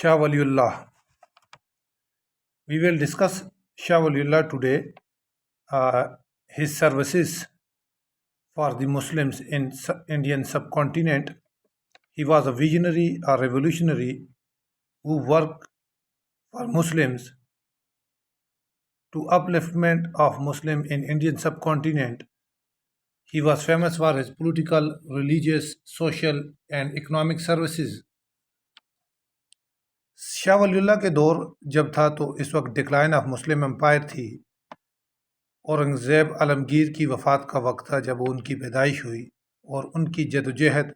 Shah Waliullah. We will discuss Shah Waliullah today, his services for the Muslims in Indian subcontinent. He was a visionary, a revolutionary who worked for Muslims to upliftment of Muslim in Indian subcontinent. He was famous for his political, religious, social and economic services. Shah Wali اللہ کے دور جب تھا تو اس وقت decline of Muslim umpire تھی. اورنگزیب عالمگیر کی وفات کا وقت تھا جب ان کی پیدائش ہوئی، اور ان کی جدوجہد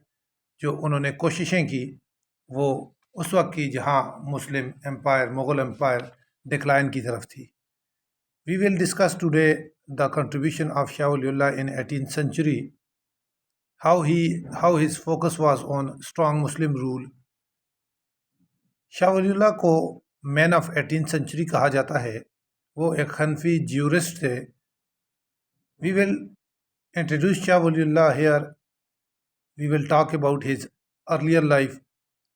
جو انہوں نے کوششیں کی وہ اس وقت کی جہاں Muslim empire, Mughal empire decline کی طرف تھی. We will discuss today the contribution of Shah ولی اللہ ان 18th century, how his focus was on strong Muslim rule. Shah Wali اللہ کو مین آف 18th century کہا جاتا ہے. وہ ایک حنفی جیورسٹ تھے. وی ول انٹروڈیوس شاہ ولی اللہ here. We will talk about his earlier life,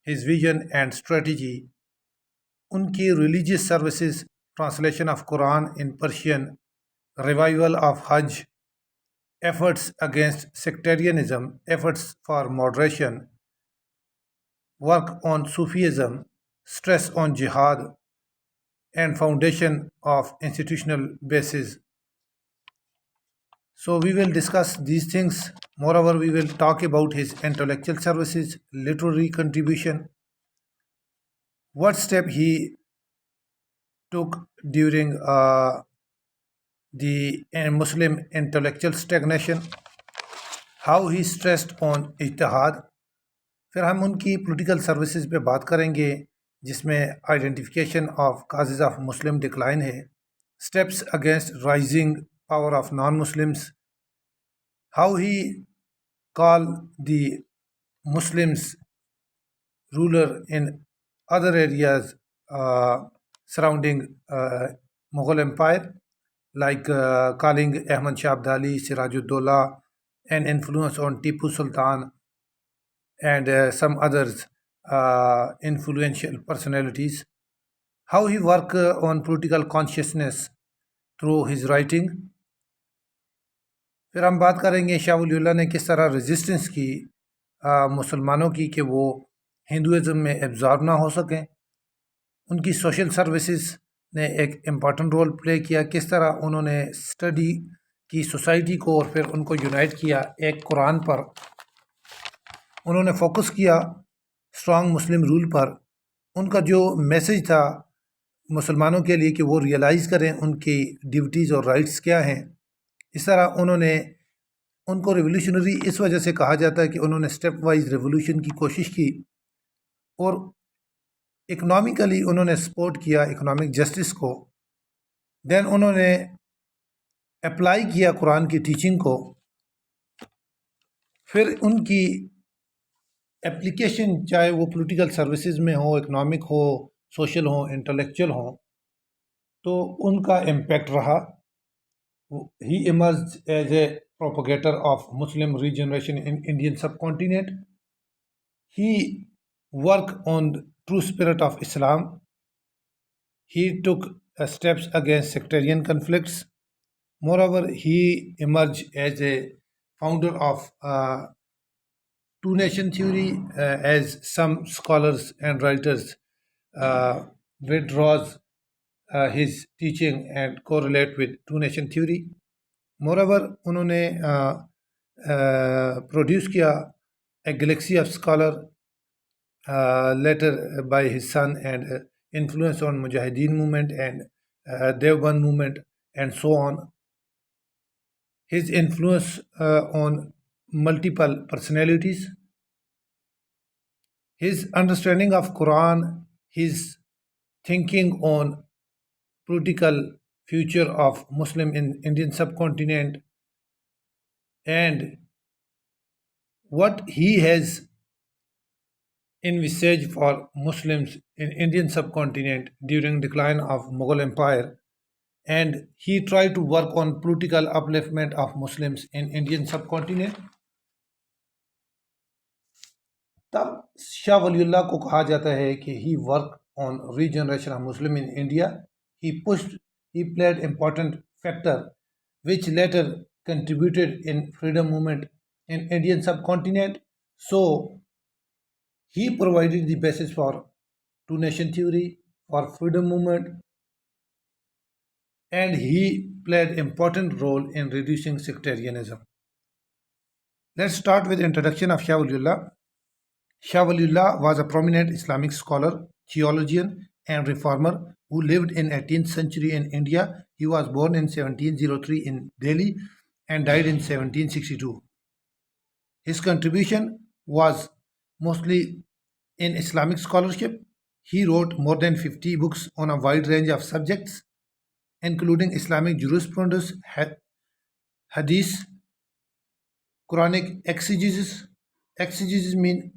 his vision and strategy, ان کی religious services, translation of Quran in Persian, revival of Hajj, efforts against sectarianism, efforts for moderation, work on Sufism, stress on jihad, and foundation of institutional basis. So we will discuss these things. Moreover, we will talk about his intellectual services, literary contribution, what step he took during the Muslim intellectual stagnation, how he stressed on ijtihad. پھر ہم ان کی political services پہ بات کریں گے جس میں identification of causes of Muslim decline ہے, steps against rising power of non Muslims, how he call the Muslims ruler in other areas surrounding Mughal empire, like calling Ahmad Shah Abdali, Siraj-ud-Daulah, and influence on Tipu Sultan and some others influential personalities, how he worked on political consciousness through his writing. پھر ہم بات کریں گے شاہ ولی اللہ نے کس طرح resistance کی مسلمانوں کی کہ وہ ہندوازم میں ایبزارب نہ ہو سکیں. ان کی سوشل سروسز نے ایک امپورٹنٹ رول پلے کیا, کس طرح انہوں نے اسٹڈی کی سوسائٹی کو اور پھر ان کو یونائٹ کیا ایک قرآن پر. انہوں نے فوکس کیا اسٹرانگ مسلم رول پر. ان کا جو میسج تھا مسلمانوں کے لیے کہ وہ ریئلائز کریں ان کی ڈیوٹیز اور رائٹس کیا ہیں. اس طرح انہوں نے ان کو ریولیوشنری اس وجہ سے کہا جاتا ہے کہ انہوں نے اسٹیپ وائز ریولیوشن کی کوشش کی, اور اکنامکلی انہوں نے سپورٹ کیا اکنامک جسٹس کو. دین انہوں نے اپلائی کیا قرآن کی ٹیچنگ کو. پھر ان کی اپلیکیشن چاہے وہ پولیٹیکل سروسز میں ہو, اکنامک ہو, سوشل ہو, انٹلیکچوئل ہو, تو ان کا امپیکٹ رہا. He emerged as a propagator of Muslim regeneration in Indian subcontinent. He work on true spirit of Islam. He took steps against sectarian conflicts. Moreover, he emerged as a founder of two-nation theory, as some scholars and writers withdraws his teaching and correlate with two-nation theory. Moreover, انہوں نے produce کیا a galaxy of scholar later by his son, and influence on Mujahideen movement and Deoband movement and so on. His influence on multiple personalities, his understanding of Quran, his thinking on political future of Muslim in Indian subcontinent, and what he has envisaged for Muslims in Indian subcontinent during decline of Mughal Empire, and he tried to work on political upliftment of Muslims in Indian subcontinent. تب شاہ ولی اللہ کو کہا جاتا ہے کہ ہی work on regeneration of Muslim in India. He played important factor which later contributed in freedom movement in Indian subcontinent. So he provided the basis for two nation theory, for freedom movement, and he played important role in reducing sectarianism. Let's start with introduction of Shah Waliullah. Shah Waliullah was a prominent Islamic scholar, theologian, and reformer who lived in 18th century in India. He was born in 1703 in Delhi and died in 1762. His contribution was mostly in Islamic scholarship. He wrote more than 50 books on a wide range of subjects, including Islamic jurisprudence, hadith, Quranic exegesis mean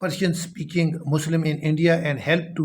Persian speaking Muslim in India and helped to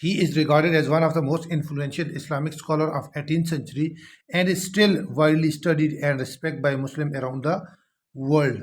He is regarded as one of the most influential Islamic scholar of 18th century and is still widely studied and respected by Muslims around the world.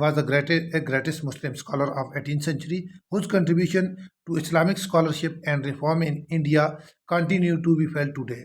was the greatest Muslim scholar of 18th century whose contribution to Islamic scholarship and reform in India continue to be felt today.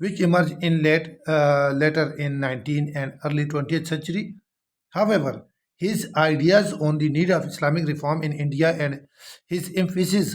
which emerged in later in 19th and early 20th century. However, his ideas on the need of Islamic reform in India and his emphasis,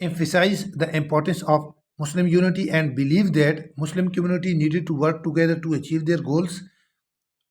emphasized the importance of Muslim unity and believed that Muslim community needed to work together to achieve their goals.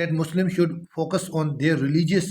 that Muslim should focus on their religious,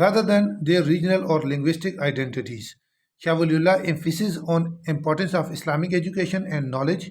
rather than their regional or linguistic identities. Shah Waliullah emphasis on importance of Islamic education and knowledge,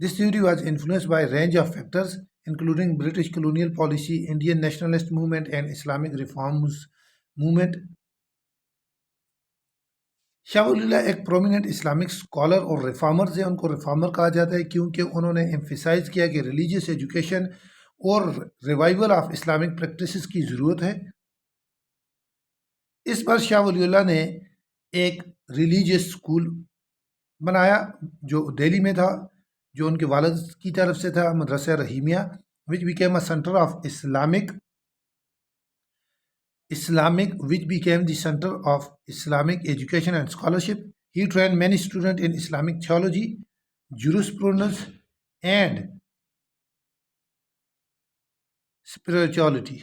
This theory was influenced by a range of factors including British colonial policy, Indian nationalist movement and Islamic reforms movement. Shah ولی اللہ ایک prominent Islamic scholar اور reformer تھے. ان کو reformer کہا جاتا ہے کیونکہ انہوں نے ایمفیسائز کیا کہ ریلیجیس ایجوکیشن اور ریوائول آف اسلامک پریکٹسز کی ضرورت ہے. اس پر شاہ ولی اللہ نے ایک ریلیجیس اسکول بنایا جو دہلی میں تھا، جو ان کے والد کی طرف سے تھا، مدرسہ Rahimia, which became a center of which became the center of Islamic education and scholarship. He trained many students in Islamic theology, jurisprudence, and spirituality.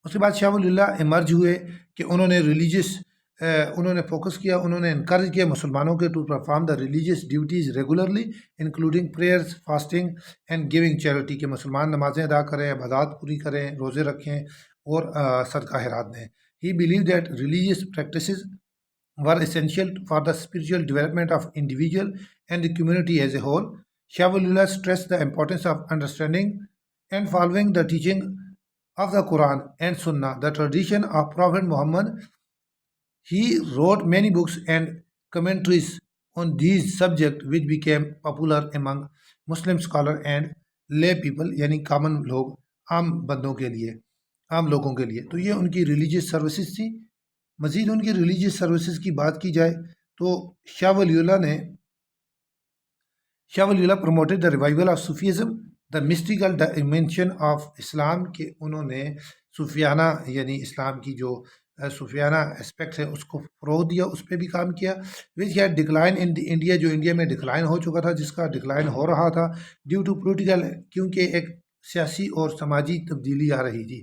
اس کے بعد شاہ ولی اللہ ایمرج ہوئے کہ انہوں نے انہوں نے فوکس کیا، انہوں نے انکریج کیا مسلمانوں کے to perform the religious duties regularly including prayers, fasting and giving charity, کہ مسلمان نمازیں ادا کریں، عبادات پوری کریں، روزے رکھیں اور صدقہ خیرات دیں. He believe that religious practices were essential for the spiritual development of individual and the community as a whole. Shah Waliullah stressed the importance of understanding and following the teaching of the Quran and Sunnah, the tradition of Prophet Muhammad. He wrote many books and commentaries on these subjects which became popular among Muslim scholars and lay people, یعنی common لوگ، عام بندوں کے لیے، عام لوگوں کے لیے. تو یہ ان کی ریلیجیس سروسز تھی. مزید ان کی ریلیجیس سروسز کی بات کی جائے تو شاہ ولی اللہ promoted the revival of Sufism, the mystical dimension of Islam, کہ انہوں نے صوفیانہ یعنی اسلام کی جو صوفیانہ اسپیکٹ ہے اس کو فروغ دیا، اس پہ بھی کام کیا. Which had decline in India, جو انڈیا میں ڈکلائن ہو چکا تھا، جس کا ڈکلائن ہو رہا تھا ڈیو ٹو پولیٹیکل، کیونکہ ایک سیاسی اور سماجی تبدیلی آ رہی تھی.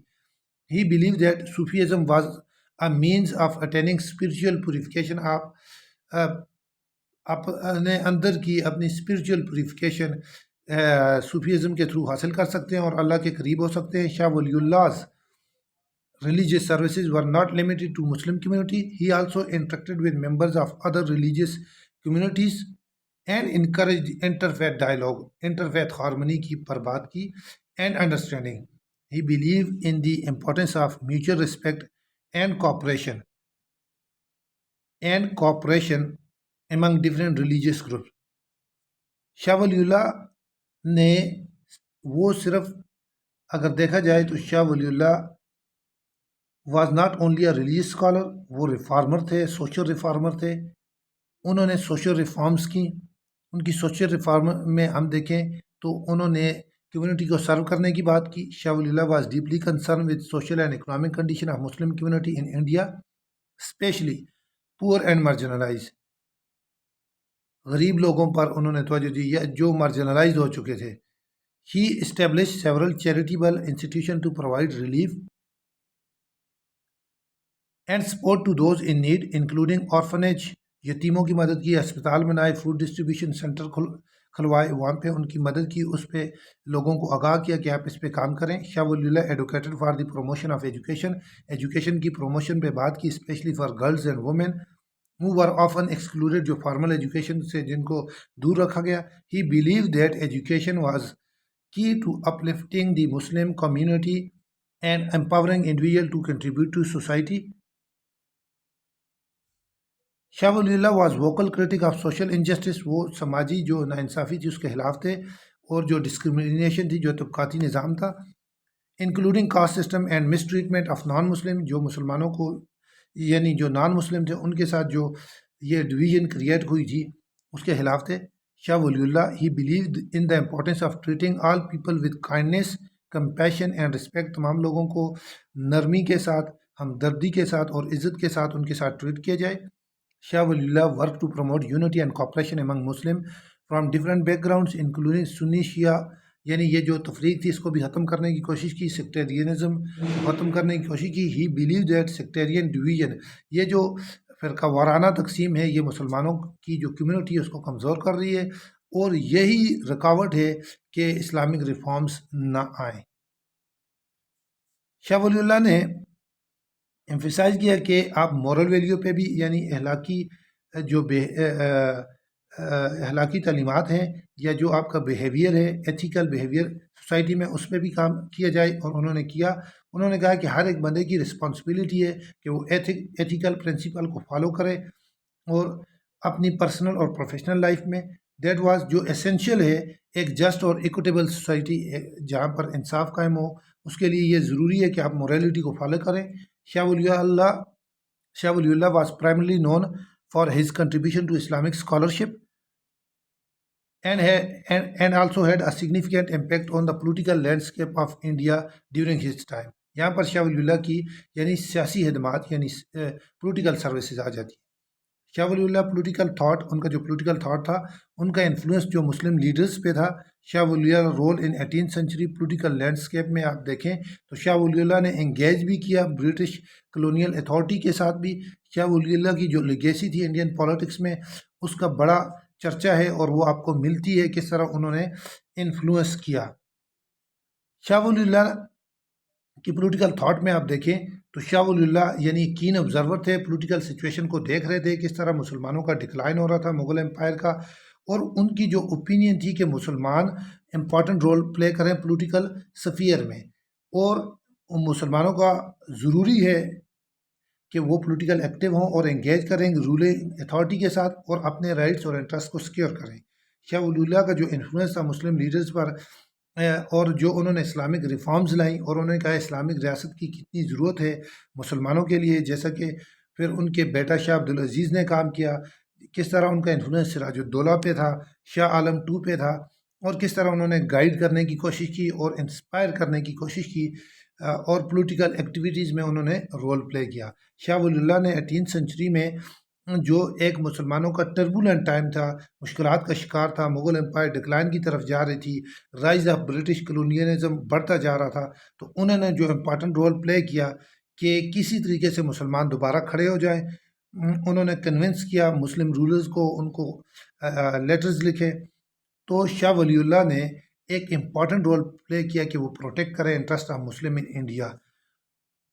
He believe that Sufism was a means of attaining spiritual purification. آپ اپنے اندر کی اپنی spiritual purification صوفیزم کے تھرو حاصل کر سکتے ہیں اور اللہ کے قریب ہو سکتے ہیں. Shah Wali Allah's religious services were not limited to Muslim community. He also interacted with members of other religious communities and encouraged interfaith dialogue, interfaith harmony کی پر بات کی, and understanding. He believed in the importance of mutual respect and cooperation among different religious groups. Shah Wali اللہ نے وہ صرف اگر دیکھا جائے تو شاہ ولی اللہ was not only a religious scholar, وہ ریفارمر تھے، سوشل ریفارمر تھے. انہوں نے سوشل ریفارمز کی. ان کی سوشل ریفارم میں ہم دیکھیں تو انہوں نے کمیونٹی کو سرو کرنے کی بات کی. شاہ ولی اللہ was deeply concern with social and economic condition of Muslim community in India, especially poor and marginalize. غریب لوگوں پر انہوں نے توجہ دی یا جو مارجنلائز ہو چکے تھے. He establish several charitable institution to provide relief and support to those in need including orphanage, یتیموں کی مدد کی، اسپتال بنائے، فوڈ ڈسٹریبیوشن سینٹر کھلوائے، وہاں پہ ان کی مدد کی، اس پہ لوگوں کو آگاہ کیا کہ آپ اس پہ کام کریں. شاہ ولی اللہ advocated for the promotion of education کی پروموشن پہ بات کی، especially for girls and women who were often excluded، جو فارمل ایجوکیشن سے جن کو دور رکھا گیا. He believed that education was key to uplifting the Muslim community and empowering individuals to contribute to society. Shah ولی اللہ was vocal critic of social injustice, وہ سماجی جو ناانصافی تھی اس کے خلاف تھے، اور جو ڈسکرمنیشن تھی، جو طبقاتی نظام تھا، including caste system and mistreatment of non Muslim, جو مسلمانوں کو یعنی جو نان مسلم تھے ان کے ساتھ جو یہ ڈویژن کریٹ ہوئی تھی اس کے خلاف تھے. شاہ ولی اللہ he believed in the importance of treating all people with kindness, compassion and respect, تمام لوگوں کو نرمی کے ساتھ، ہمدردی کے ساتھ اور عزت کے ساتھ ان کے ساتھ ٹریٹ کیا جائے. شاہ ولی اللہ work to promote unity and cooperation among Muslim from different backgrounds including Sunni Shia, یعنی یہ جو تفریق تھی اس کو بھی ختم کرنے کی کوشش کی، سیکٹیرینزم ختم کرنے کی کوشش کی. He believe that sectarian division, یہ جو فرقہ وارانہ تقسیم ہے، یہ مسلمانوں کی جو کمیونٹی ہے اس کو کمزور کر رہی ہے، اور یہی رکاوٹ ہے کہ اسلامک ریفارمز نہ آئیں. شاہ ولی اللہ نے ایمفیسائز کیا کہ آپ مورل ویلیو پہ بھی، یعنی اخلاقی جو اخلاقی تعلیمات ہیں یا جو آپ کا بیہیویئر ہے، ایتھیکل بیہیویئر سوسائٹی میں، اس پہ بھی کام کیا جائے، اور انہوں نے کیا۔ انہوں نے کہا کہ ہر ایک بندے کی رسپانسبلٹی ہے کہ وہ ایتھیکل پرنسپل کو فالو کرے، اور اپنی پرسنل اور پروفیشنل لائف میں دیٹ واز جو اسینشیل ہے ایک جسٹ اور ایکوٹیبل سوسائٹی جہاں پر انصاف قائم ہو، اس کے لیے یہ ضروری ہے کہ آپ موریلٹی کو فالو کریں۔ شاہ ولی اللہ was primarily known for his contribution to Islamic scholarship and also had a significant impact on the political landscape of India during his time۔ یہاں پر شاہ ولی اللہ کی یعنی سیاسی خدمات یعنی پولیٹیکل سروسز آ جاتی ہیں۔ شاہ ولی اللہ پولیٹیکل تھاٹ، ان کا جو پولیٹیکل تھاٹ تھا، ان کا انفلوئنس جو مسلم لیڈرز پہ تھا۔ شاہ ولی اللہ role in 18th century political landscape میں آپ دیکھیں تو شاہ ولی اللہ نے انگیج بھی کیا برٹش کلونیل اتھارٹی کے ساتھ بھی۔ شاہ ولی اللہ کی جو لیگیسی تھی انڈین پالیٹکس میں، اس کا بڑا چرچا ہے، اور وہ آپ کو ملتی ہے کس طرح انہوں نے انفلوئنس کیا۔ شاہ ولی اللہ کی پولیٹیکل تھاٹ میں آپ دیکھیں تو شاہ ولی اللہ یعنی کین آبزرور تھے، پولیٹیکل سچویشن کو دیکھ رہے تھے کس طرح مسلمانوں کا ڈکلائن ہو رہا تھا مغل امپائر کا، اور ان کی جو اوپینین تھی کہ مسلمان امپورٹنٹ رول پلے کریں پولیٹیکل سفیر میں، اور مسلمانوں کا ضروری ہے کہ وہ پولیٹیکل ایکٹیو ہوں اور انگیج کریں رولنگ اتھارٹی کے ساتھ، اور اپنے رائٹس اور انٹرسٹ کو سیکیور کریں۔ شاہ ولی اللہ کا جو انفلوئنس تھا مسلم لیڈرز پر، اور جو انہوں نے اسلامک ریفارمز لائیں، اور انہوں نے کہا اسلامک ریاست کی کتنی ضرورت ہے مسلمانوں کے لیے، جیسا کہ پھر ان کے بیٹا شاہ عبدالعزیز نے کام کیا، کس طرح ان کا انفلوئنس سراج الدولہ پہ تھا، شاہ عالم II پہ تھا، اور کس طرح انہوں نے گائیڈ کرنے کی کوشش کی اور انسپائر کرنے کی کوشش کی، اور پولیٹیکل ایکٹیویٹیز میں انہوں نے رول پلے کیا۔ شاہ ولی اللہ نے 18th سینچری میں جو ایک مسلمانوں کا ٹربولنٹ ٹائم تھا، مشکلات کا شکار تھا، مغل امپائر ڈکلائن کی طرف جا رہی تھی، رائز آف برٹش کلونیلزم بڑھتا جا رہا تھا، تو انہوں نے جو امپارٹنٹ رول پلے کیا کہ کسی طریقے سے مسلمان دوبارہ کھڑے ہو جائیں۔ انہوں نے کنونس کیا مسلم رولرز کو، ان کو لیٹرز لکھے، تو شاہ ولی اللہ نے ایک امپورٹنٹ رول پلے کیا کہ وہ پروٹیکٹ کریں interest of Muslim in India.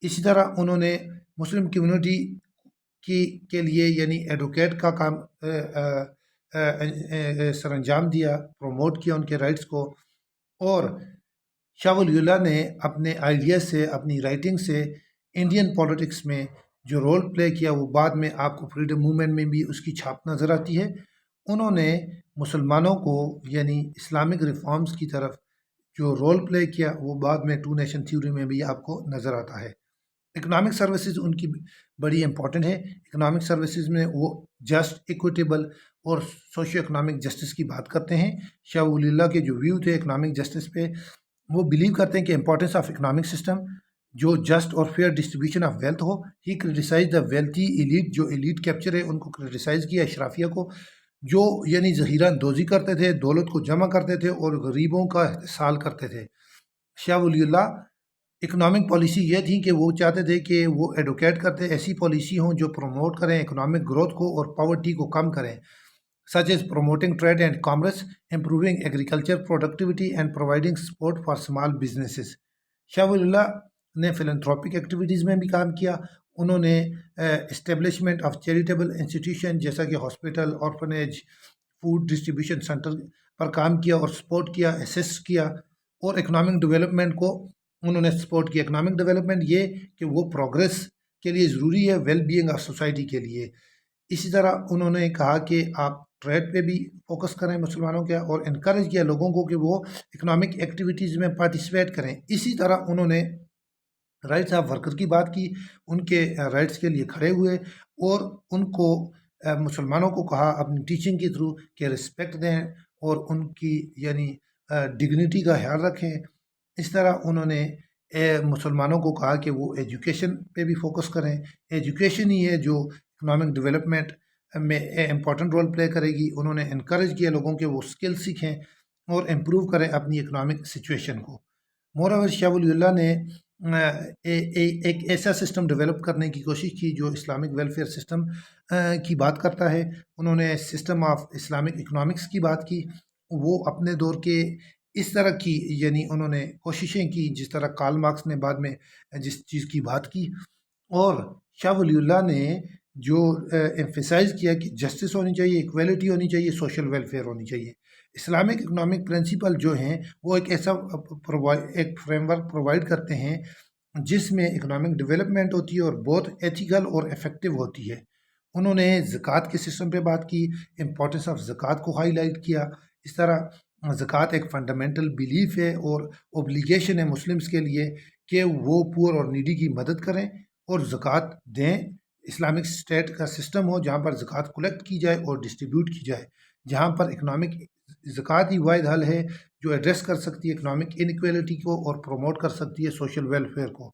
اسی طرح انہوں نے مسلم کمیونٹی کے لیے یعنی ایڈوکیٹ کا کام سر انجام دیا، پروموٹ کیا ان کے رائٹس کو، اور شاہ ولی اللہ نے اپنے آئیڈیاز سے، اپنی رائٹنگ سے انڈین پولیٹکس میں جو رول پلے کیا، وہ بعد میں آپ کو فریڈم موومنٹ میں بھی اس کی چھاپ نظر آتی ہے۔ انہوں نے مسلمانوں کو یعنی اسلامک ریفارمز کی طرف جو رول پلے کیا، وہ بعد میں 2 نیشن تھیوری میں بھی آپ کو نظر آتا ہے۔ اکنامک سروسز ان کی بڑی امپورٹنٹ ہے۔ اکنامک سروسز میں وہ جسٹ، ایکویٹیبل اور سوشیو اکنامک جسٹس کی بات کرتے ہیں۔ شاہ ولی اللہ کے جو ویو تھے اکنامک جسٹس پہ، وہ بلیو کرتے ہیں کہ امپورٹنس آف اکنامک سسٹم جو جسٹ اور فیئر ڈسٹریبیوشن آف ویلتھ ہو۔ He criticise the wealthy elite, جو ایلیٹ کیپچر ہے ان کو کرٹیسائز کیا، اشرافیہ کو، جو یعنی ذخیرہ اندوزی کرتے تھے، دولت کو جمع کرتے تھے اور غریبوں کا احتسال کرتے تھے۔ شاہ ولی اللہ اکنامک پالیسی یہ تھی کہ وہ چاہتے تھے کہ وہ ایڈوکیٹ کرتے ایسی پالیسی ہوں جو پروموٹ کریں اکنامک گروتھ کو اور پاورٹی کو کم کریں، such as promoting trade and commerce, improving agriculture productivity and providing support for small businesses۔ Shah Wali اللہ نے فلنتھروپک ایکٹیویٹیز میں بھی کام کیا۔ انہوں نے اسٹیبلشمنٹ آف چیریٹیبل انسٹیٹیوشن جیسا کہ hospital, orphanage, food distribution centre پر کام کیا اور سپورٹ کیا، اسسٹ کیا، اور اکنامک ڈیولپمنٹ کو انہوں نے سپورٹ کیا۔ اکنامک ڈیولپمنٹ یہ کہ وہ پروگریس کے لیے ضروری ہے، ویل بینگ آف سوسائٹی کے لیے۔ اسی طرح انہوں نے کہا کہ آپ ٹریڈ پہ بھی فوکس کریں مسلمانوں کے، اور انکریج کیا لوگوں کو کہ وہ اکنامک ایکٹیویٹیز میں پارٹیسپیٹ کریں۔ اسی طرح انہوں نے رائٹس آف ورکر کی بات کی، ان کے رائٹس کے لیے کھڑے ہوئے، اور ان کو مسلمانوں کو کہا اپنی ٹیچنگ کے تھرو کہ رسپیکٹ دیں اور ان کی یعنی ڈگنیٹی کا خیال رکھیں۔ اس طرح انہوں نے مسلمانوں کو کہا کہ وہ ایجوکیشن پہ بھی فوکس کریں۔ ایجوکیشن ہی ہے جو اکنامک ڈیولپمنٹ میں امپورٹنٹ رول پلے کرے گی۔ انہوں نے انکریج کیا لوگوں کے وہ اسکل سیکھیں اور امپروو کریں اپنی اکنامک سچویشن کو۔ مور شاہ ولی اللہ نے ایک ایسا سسٹم ڈیولپ کرنے کی کوشش کی جو اسلامک ویلفیئر سسٹم کی بات کرتا ہے۔ انہوں نے سسٹم آف اسلامک اکنامکس کی بات کی۔ وہ اپنے دور کے اس طرح کی یعنی انہوں نے کوششیں کی جس طرح کارل مارکس نے بعد میں جس چیز کی بات کی، اور شاہ ولی اللہ نے جو ایمفیسائز کیا کہ جسٹس ہونی چاہیے، ایکویلٹی ہونی چاہیے، سوشل ویلفیئر ہونی چاہیے۔ اسلامک اکنامک پرنسپل جو ہیں وہ ایک ایسا ایک فریم ورک پرووائڈ کرتے ہیں جس میں اکنامک ڈیولپمنٹ ہوتی ہے اور بہت ایتھیکل اور افیکٹو ہوتی ہے۔ انہوں نے زکوٰۃ کے سسٹم پہ بات کی، امپورٹنس آف زکوٰۃ کو ہائی لائٹ کیا۔ اس طرح زکوٰۃ ایک فنڈامنٹل بیلیف ہے اور اوبلیگیشن ہے مسلمس کے لیے کہ وہ پور اور نیڈی کی مدد کریں اور زکوٰۃ دیں۔ اسلامک اسٹیٹ کا سسٹم ہو جہاں پر زکوٰۃ کلیکٹ کی جائے اور ڈسٹریبیوٹ کی جائے، جہاں پر اکنامک زکوٰۃ ہی واحد حل ہے جو ایڈریس کر سکتی ہے اکنامک انیکویلٹی کو اور پروموٹ کر سکتی ہے سوشل ویلفیئر کو۔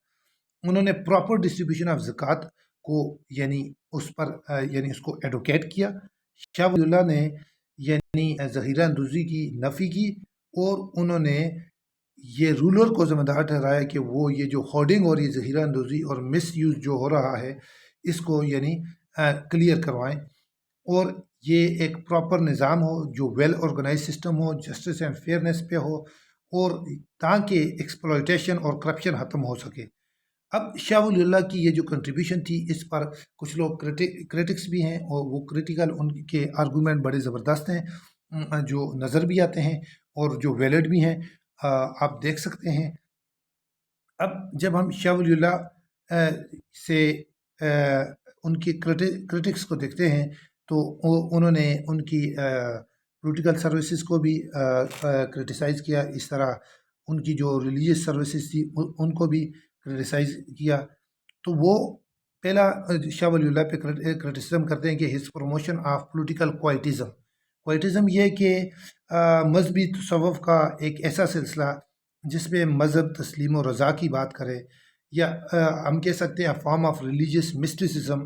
انہوں نے پراپر ڈسٹریبیوشن آف زکوٰۃ کو یعنی اس پر یعنی اس کو ایڈوکیٹ کیا۔ شاہ ولی اللہ نے یعنی ذخیرہ اندوزی کی نفی کی اور انہوں نے یہ رولر کو ذمہ دار ٹھہرایا کہ وہ یہ جو ہورڈنگ ہو رہی ہے ذخیرہ اندوزی اور مس یوز جو ہو رہا ہے اس کو یعنی کلیئر کروائیں اور یہ ایک پراپر نظام ہو جو ویل آرگنائز سسٹم ہو، جسٹس اینڈ فیئرنیس پہ ہو اور تاکہ ایکسپلائٹیشن اور کرپشن ختم ہو سکے۔ اب شاہ ولی اللہ کی یہ جو کنٹریبیوشن تھی اس پر کچھ لوگ کریٹکس بھی ہیں اور وہ کریٹیکل ان کے آرگومنٹ بڑے زبردست ہیں جو نظر بھی آتے ہیں اور جو ویلڈ بھی ہیں، آپ دیکھ سکتے ہیں۔ اب جب ہم شاہ ولی اللہ سے ان کی کریٹکس کو دیکھتے ہیں تو انہوں نے ان کی پولیٹیکل سروسز کو بھی کریٹیسائز کیا، اس طرح ان کی جو ریلیجیس سروسز تھی ان کو بھی کریٹیسائز کیا۔ تو وہ پہلا شاہ ولی اللہ پہ کریٹیسزم کرتے ہیں کہ ہز پروموشن آف پولیٹیکل کوائٹزم یہ کہ مذہبی تصوف کا ایک ایسا سلسلہ جس میں مذہب تسلیم و رضا کی بات کرے، یا ہم کہہ سکتے ہیں form of religious mysticism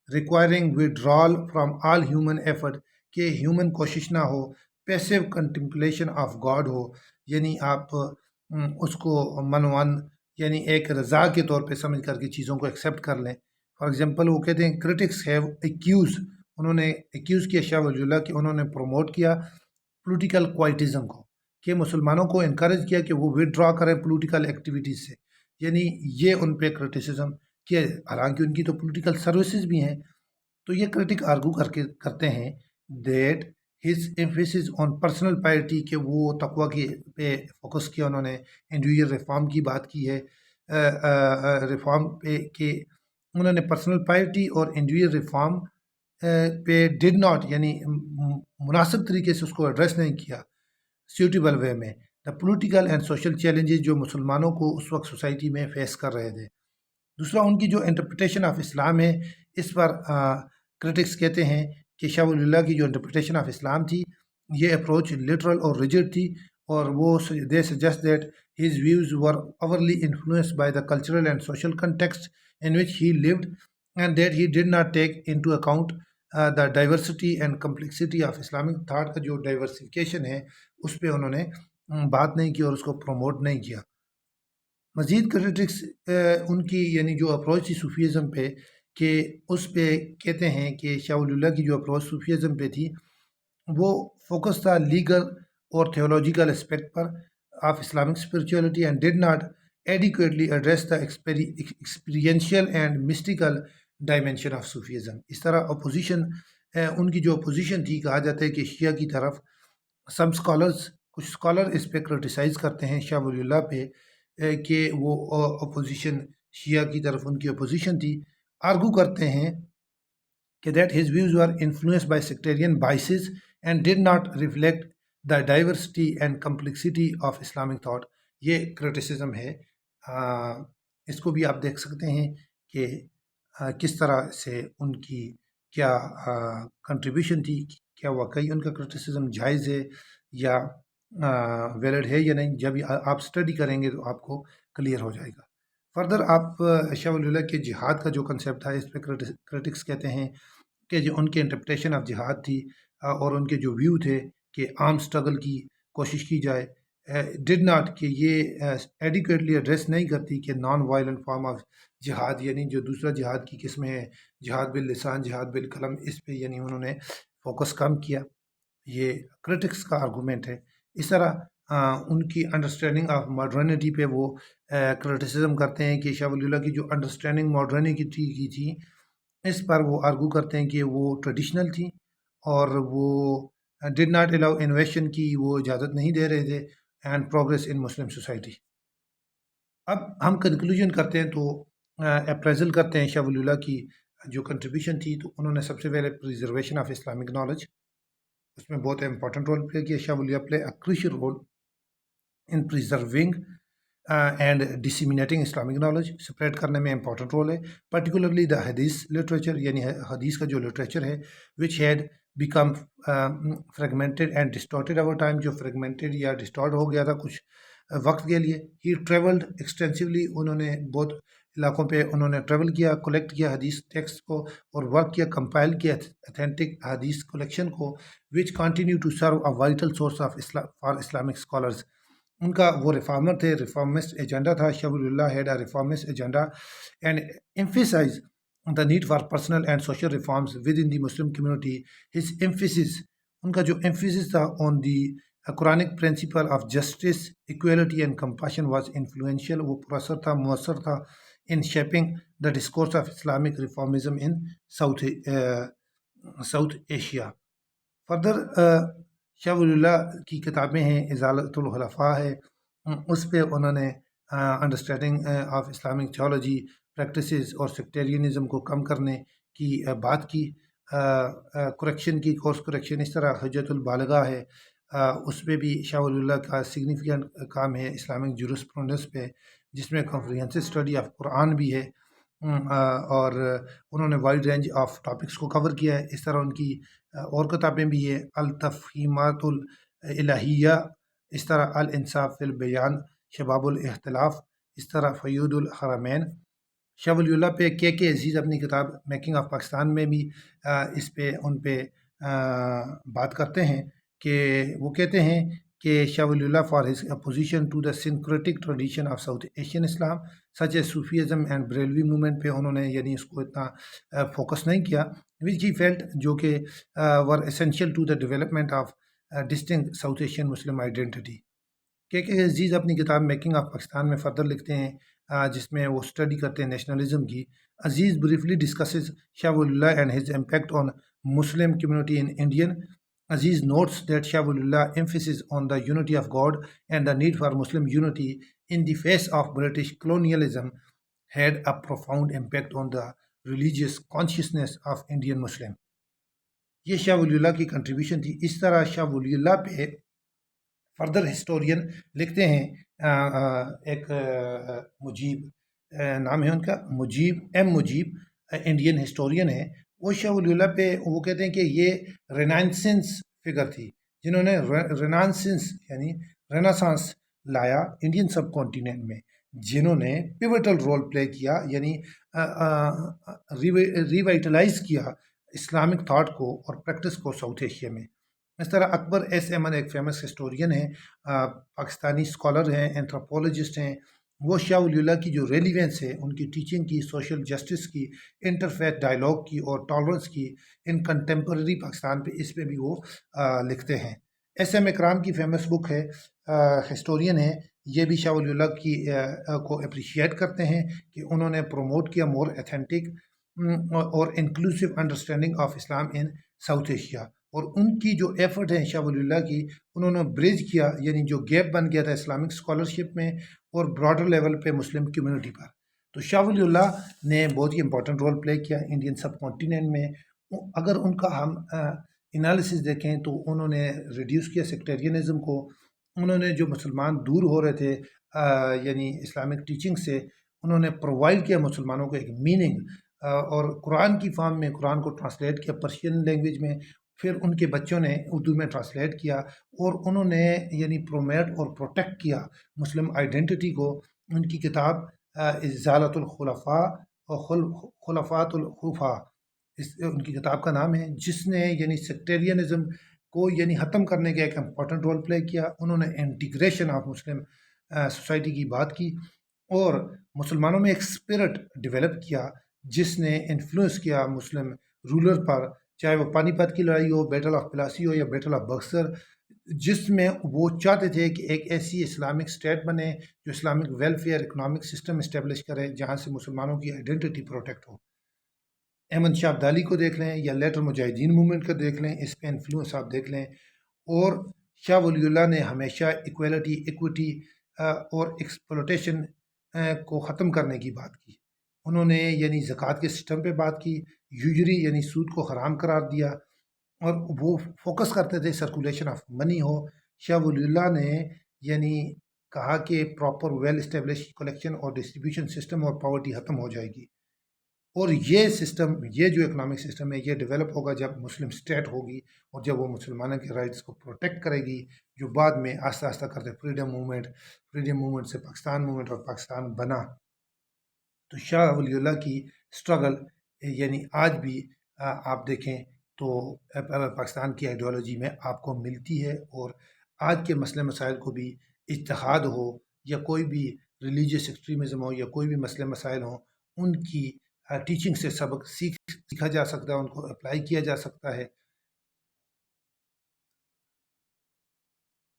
requiring withdrawal from all human effort, کہ ہیومن کوشش نہ ہو، پیسو کنٹمپلیشن آف گاڈ ہو، یعنی آپ اس کو منوان یعنی ایک رضا کے طور پہ سمجھ کر کے چیزوں کو ایکسیپٹ کر لیں۔ فار ایگزامپل وہ کہتے ہیں کرٹکس ہیو ایکیوز، انہوں نے ایکیوز کیا شاہ ولی اللہ کہ انہوں نے پروموٹ کیا پولیٹیکل کوائٹزم کو، کہ مسلمانوں کو انکریج کیا کہ وہ وڈرا کریں پولیٹیکل ایکٹیویٹیز سے، یعنی یہ ان پہ کرٹیسزم کیا، حالانکہ ان کی تو پولیٹیکل سروسز بھی ہیں۔ تو یہ کرٹک آرگو کرتے ہیں that his emphasis on personal پائرٹی، کہ وہ تقوی کی پہ فوکس کیا، انہوں نے انڈیویجول ریفارم کی بات کی ہے، ریفارم پہ کہ انہوں نے پرسنل پائرٹی اور انڈیویجول ریفارم پہ ڈڈ ناٹ یعنی مناسب طریقے سے اس کو ایڈریس نہیں کیا سیوٹیبل وے میں the political and social challenges جو مسلمانوں کو اس وقت سوسائٹی میں فیس کر رہے تھے۔ دوسرا ان کی جو انٹرپریٹیشن آف اسلام ہے، اس پر کرٹکس کہتے ہیں کہ شاہ ولی اللہ کی جو انٹرپریٹیشن آف اسلام تھی یہ اپروچ لٹرل اور ریجڈ تھی، اور وہ they suggest that his views were overly influenced by the cultural and social context in which he lived and that he did not take into account the diversity and complexity of Islamic thought کا جو diversification ہے اس پہ انہوں نے بات نہیں کی اور اس کو پروموٹ نہیں کیا۔ مزید کرٹکس ان کی یعنی جو اپروچ تھی صوفیزم پہ، کہ اس پہ کہتے ہیں کہ شاہ ولی اللہ کی جو اپروچ صوفیزم پہ تھی وہ فوکس تھا لیگل اور تھیولوجیکل اسپیکٹ پر of Islamic spirituality and did not adequately address the experiential and mystical dimension of Sufism. اس طرح اپوزیشن ان کی جو اپوزیشن تھی، کہا جاتا ہے کہ شیعہ کی طرف سم کچھ اسکالر اس پہ کرٹیسائز کرتے ہیں شاہ ولی اللہ پہ کہ وہ اپوزیشن شیعہ کی طرف ان کی اپوزیشن تھی، آرگو کرتے ہیں کہ that his views are influenced by sectarian biases and did not reflect the diversity and complexity of Islamic thought. یہ کرٹیسزم ہے، اس کو بھی آپ دیکھ سکتے ہیں کہ کس طرح سے ان کی کیا کنٹریبیوشن تھی، کیا واقعی ان کا کرٹیسزم جائز ہے یا ویلڈ ہے یا نہیں۔ جب آپ اسٹڈی کریں گے تو آپ کو کلیئر ہو جائے گا۔ فردر آپ شاہ ولی اللہ کے جہاد کا جو کنسیپٹ تھا اس پہ کرٹکس کہتے ہیں کہ جو ان کے انٹرپریٹیشن آف جہاد تھی اور ان کے جو ویو تھے کہ آرم سٹرگل کی کوشش کی جائے، ڈڈ ناٹ کہ یہ ایڈیکویٹلی ایڈریس نہیں کرتی کہ نان وائلنٹ فارم آف جہاد، یعنی جو دوسرا جہاد کی قسمیں ہیں، جہاد باللسان، جہاد بالقلم، اس پہ یعنی انہوں نے فوکس کم کیا۔ یہ کرٹکس کا آرگومنٹ ہے۔ اس طرح ان کی انڈرسٹینڈنگ آف ماڈرنٹی پہ وہ کرٹیسزم کرتے ہیں کہ شاہ ولی اللہ کی جو انڈرسٹینڈنگ ماڈرنٹی کی تھی اس پر وہ آرگو کرتے ہیں کہ وہ ٹریڈیشنل تھیں اور وہ ڈڈ ناٹ الاؤ انویشن کی وہ اجازت نہیں دے رہے تھے and progress in Muslim society. اب ہم کنکلوژن کرتے ہیں تو اپریزل کرتے ہیں شاہ ولی اللہ کی جو کنٹریبیوشن تھی، تو انہوں نے سب سے پہلے پریزرویشن آف اسلامک نالج، اس میں بہت امپورٹنٹ رول پلے کیا۔ شاہ ولی اللہ play a crucial role in preserving and disseminating Islamic knowledge, spread کرنے میں امپورٹنٹ رول ہے، پرٹیکولرلی دا حدیث لٹریچر، یعنی حدیث کا جو لٹریچر ہے which had become fragmented and distorted over time, جو فریگمنٹڈ یا ڈسٹارٹ ہو گیا تھا کچھ وقت کے لیے۔ ہی ٹریولڈ ایکسٹینسولی، انہوں نے بہت علاقوں پہ انہوں نے ٹریول کیا، کلیکٹ کیا حدیث ٹیکسٹ کو اور ورک کیا، کمپائل کیا اتھینٹک حدیث کلیکشن کو، which continue to serve a vital source of for Islamic scholars. ان کا وہ ریفارمر تھے، ریفارمسٹ ایجنڈا تھا۔ شاہ ولی اللہ had a reformist agenda and emphasize the need for personal and social reforms within the Muslim community. His emphasis، ان کا جو emphasis تھا on the Quranic principle of justice, equality and compassion was influential، وہ پراثر تھا، مؤثر تھا in shaping the discourse of Islamic reformism in South Asia۔ Further Shah ولی اللہ کی کتابیں ہیں، ازالۃ الخلفاء ہے، اس پہ انہوں نے understanding of Islamic theology practices اور سیکٹیرینزم کو کم کرنے کی بات کی، کریکشن کی، کورس کریکشن، اس طرح حجت البالغہ ہے، اس پہ بھی شاہ ولی اللہ کا سگنیفیکنٹ کام ہے اسلامک جورسپروڈنس پہ، جس میں کمپریہنسو اسٹڈی آف قرآن بھی ہے، اور انہوں نے وائڈ رینج آف ٹاپکس کو کور کیا ہے۔ اس طرح ان کی اور کتابیں بھی ہیں، التفہیمات الالہیہ، اس طرح الانصاف فی البیان، شباب الاختلاف، اس طرح فیود الحرمین۔ شاہ ولی اللہ پہ کے عزیز اپنی کتاب میکنگ آف پاکستان میں بھی اس پہ ان پہ بات کرتے ہیں کہ وہ کہتے ہیں کہ شاہ ولی Allah for his opposition to the syncretic tradition of South Asian Islam such as Sufism and Barelvi movement پہ انہوں نے یعنی اس کو اتنا فوکس نہیں کیا، وچ ہی فیلٹ جو کہ were essential to the development of distinct South Asian Muslim identity. کے عزیز اپنی کتاب میکنگ آف پاکستان میں فردر لکھتے ہیں، جس میں وہ اسٹڈی کرتے ہیں نیشنلزم کی۔ عزیز بریفلی ڈسکسز شاہ ولی Allah and his impact on Muslim community in Indian. Aziz notes that Shah Waliullah emphasis on the unity of God and the need for Muslim unity in the face of British colonialism had a profound impact on the religious consciousness of Indian Muslim۔ یہ شاہ ولی اللہ کی contribution تھی۔ اس طرح شاہ ولی اللہ پہ further historian لکھتے ہیں، ایک مجیب نام ہے ان کا، مجیب انڈین ہسٹورین ہے، وہ شاہ ولی اللہ پہ وہ کہتے ہیں کہ یہ رینائنسنس فگر تھی، جنہوں نے رینائنسنس یعنی ریناسانس لایا انڈین سب کانٹیننٹ میں، جنہوں نے پیوٹل رول پلے کیا، یعنی ریوائٹلائز کیا اسلامک تھاٹ کو اور پریکٹس کو ساؤتھ ایشیا میں۔ اس طرح اکبر ایس احمد ایک فیمس ہسٹورین ہیں، پاکستانی اسکالر ہیں، اینتھروپولوجسٹ ہیں، وہ شاہ ولی اللہ کی جو ریلیونس ہے ان کی ٹیچنگ کی، سوشل جسٹس کی، انٹرفیتھ ڈائلاگ کی اور ٹالرنس کی ان کنٹمپرری پاکستان پہ، اس پہ بھی وہ لکھتے ہیں۔ ایس ایم اکرام کی فیمس بک ہے، ہسٹورین ہے، یہ بھی شاہ ولی اللہ کی کو اپریشیٹ کرتے ہیں کہ انہوں نے پروموٹ کیا مور ایتھینٹک اور inclusive understanding of Islam in South Asia, اور ان کی جو ایفرٹ ہیں شاہ ولی اللہ کی، انہوں نے بریج کیا، یعنی جو گیپ بن گیا تھا اسلامک اسکالرشپ میں اور براڈر لیول پہ مسلم کمیونٹی پر، تو شاہ ولی اللہ نے بہت ہی امپورٹنٹ رول پلے کیا انڈین سب کانٹیننٹ میں۔ اگر ان کا ہم انالیسس دیکھیں تو انہوں نے ریڈیوس کیا سیکٹیرینزم کو، انہوں نے جو مسلمان دور ہو رہے تھے یعنی اسلامک ٹیچنگ سے، انہوں نے پرووائڈ کیا مسلمانوں کو ایک میننگ، اور قرآن کی فارم میں قرآن کو ٹرانسلیٹ کیا پرشین لینگویج میں، پھر ان کے بچوں نے اردو میں ٹرانسلیٹ کیا، اور انہوں نے یعنی پرومیٹ اور پروٹیکٹ کیا مسلم آئیڈینٹی کو۔ ان کی کتاب ازالۃ الخلفاء اور خلفات الخفا، ان کی کتاب کا نام ہے، جس نے یعنی سیکٹیرینزم کو یعنی ختم کرنے کا ایک امپورٹنٹ رول پلے کیا۔ انہوں نے انٹیگریشن آف مسلم سوسائٹی کی بات کی اور مسلمانوں میں ایک اسپرٹ ڈیولپ کیا جس نے انفلوئنس کیا مسلم رولر پر، چاہے وہ پانی پت کی لڑائی ہو، بیٹل آف پلاسی ہو یا بیٹل آف بکسر، جس میں وہ چاہتے تھے کہ ایک ایسی اسلامک اسٹیٹ بنے جو Islamic welfare economic system establish کرے جہاں سے مسلمانوں کی آئیڈینٹی پروٹیکٹ ہو۔ احمد شاہ ابدالی کو دیکھ لیں یا لیٹر مجاہدین موومنٹ کو دیکھ لیں، اس پہ انفلوئنس آپ دیکھ لیں. اور شاہ ولی اللہ نے ہمیشہ ایکویلٹی، ایکویٹی اور ایکسپلوٹیشن کو ختم کرنے کی بات کی. انہوں نے یعنی زکوٰۃ کے سسٹم پہ بات کی، یوجری یعنی سود کو حرام قرار دیا، اور وہ فوکس کرتے تھے سرکولیشن آف منی ہو. شاہ ولی اللہ نے یعنی کہا کہ پراپر ویل اسٹیبلش کلیکشن اور ڈسٹریبیوشن سسٹم اور پاورٹی ختم ہو جائے گی. اور یہ سسٹم، یہ جو اکنامک سسٹم ہے، یہ ڈیولپ ہوگا جب مسلم اسٹیٹ ہوگی اور جب وہ مسلمانوں کے رائٹس کو پروٹیکٹ کرے گی، جو بعد میں آہستہ آہستہ کرتے فریڈم موومنٹ سے پاکستان موومنٹ اور پاکستان بنا. تو شاہ ولی اللہ کی اسٹرگل یعنی آج بھی آپ دیکھیں تو پاکستان کی آئیڈیالوجی میں آپ کو ملتی ہے. اور آج کے مسئلے مسائل کو بھی اتحاد ہو یا کوئی بھی ریلیجیس ایکسٹریمزم ہو یا کوئی بھی مسئلے مسائل ہوں، ان کی ٹیچنگ سے سبق سیکھا جا سکتا ہے، ان کو اپلائی کیا جا سکتا ہے.